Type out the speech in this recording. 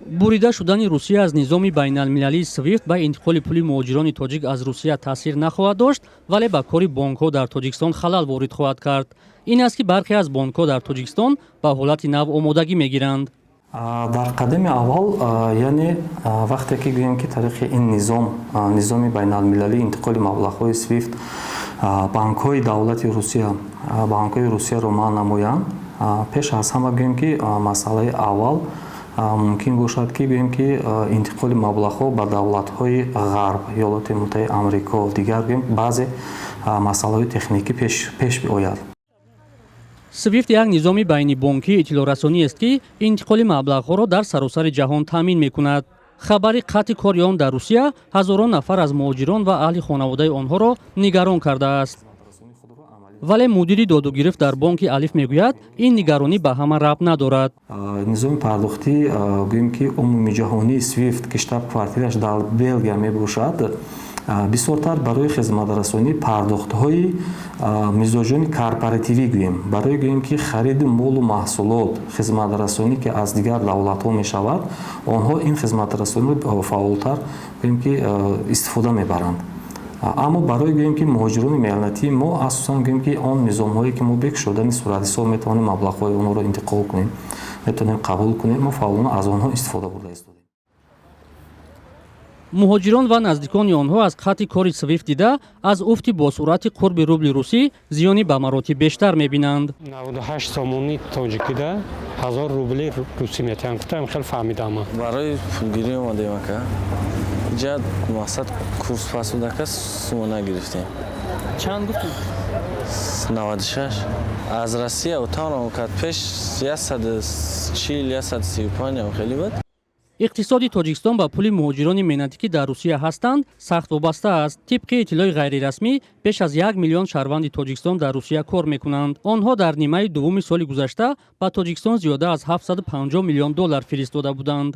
бурида шудани Русия аз низоми байналмилалии SWIFT ба интиқоли пули муҳоҷирони тоҷик аз Русия таъсир нахоҳад дошт, вале ба кори бонкҳо дар Тоҷикистон халал ворид хоҳад кард. ин аст ки бархе аз бонкҳо дар Тоҷикистон ба ҳолати нав омодагӣ мегиранд. дар қадами аввал яъне вақте ки гӯем ки тариқи ин низоми байналмилалии интиқоли маблағҳои SWIFT банкҳои давлати Русия банкҳои Русияро манъ намоянд, пеш аз ҳама гӯем ки масъалаи аввал мумкин бошад ки гӯем ки интиқоли маблағҳо ба давлатҳои ғарб, Иёлоти Муттаҳидаи Амрико, дигар гӯем баъзе масъалаҳои техникӣ пеш биояд. SWIFT як низоми байнибонкии иттилоърасониест ки интиқоли маблағҳоро дар саросари ҷаҳон таъмин мекунад. хабари қатъи кори он дар Русия ҳазорон нафар аз муҳоҷирон ва аҳли хонаводаи онҳоро нигарон кардааст. вале мудири додугирифт дар бонки Алиф мегӯяд, ин нигаронӣ ба ҳама рабт надорад. низоми пардохтӣ гӯем ки умумиҷаҳонии SWIFT ки штаб-квартираш дар Белгия мебошад, бисёртар барои хизматрасонии пардохтҳои мизоҷони корпоративӣ гӯем, барои гӯем ки хариди молу маҳсулот, хизматрасонӣ ки аз дигар давлатҳо мешавад, онҳо ин хизматрасониро фаъолтар гӯем ки истифода мебаранд. аммо барои гӯем ки муҳоҷирони меҳнатии мо асосан гӯем ки он низомҳое ки мо бекушодани суратҳисоб метавонем маблағҳои онҳоро интиқол кунем, метавонем қабул кунем, мо фаъолона аз онҳо истифода бурда истодем. муҳоҷирон ва наздикони онҳо аз қатъи кори SWIFT дида аз уфти босуръати қурби рубли русӣ зиёни ба маротиб бештар мебинанд. 98 сомони тоҷикида 1000 рубли русӣ метавонам гуфтам, хеле фаҳмидам. барои пулгирӣ омадем ака. ҷа мақсад курс пас буд ака, сумона гирифтем. чанд гуфтед? 96. аз Россия отамон кард пеш 140-135 хеле буд. иқтисоди Тоҷикистон ба пули муҳоҷирони меҳнатӣ ки дар Русия ҳастанд сахт вобаста аст. тибқи иттилои ғайрирасмӣ беш аз 1 миллион шаҳрванди Тоҷикистон дар Русия кор мекунанд. онҳо дар нимаи дуввуми соли гузашта ба Тоҷикистон зиёда аз $750 миллион фиристода буданд.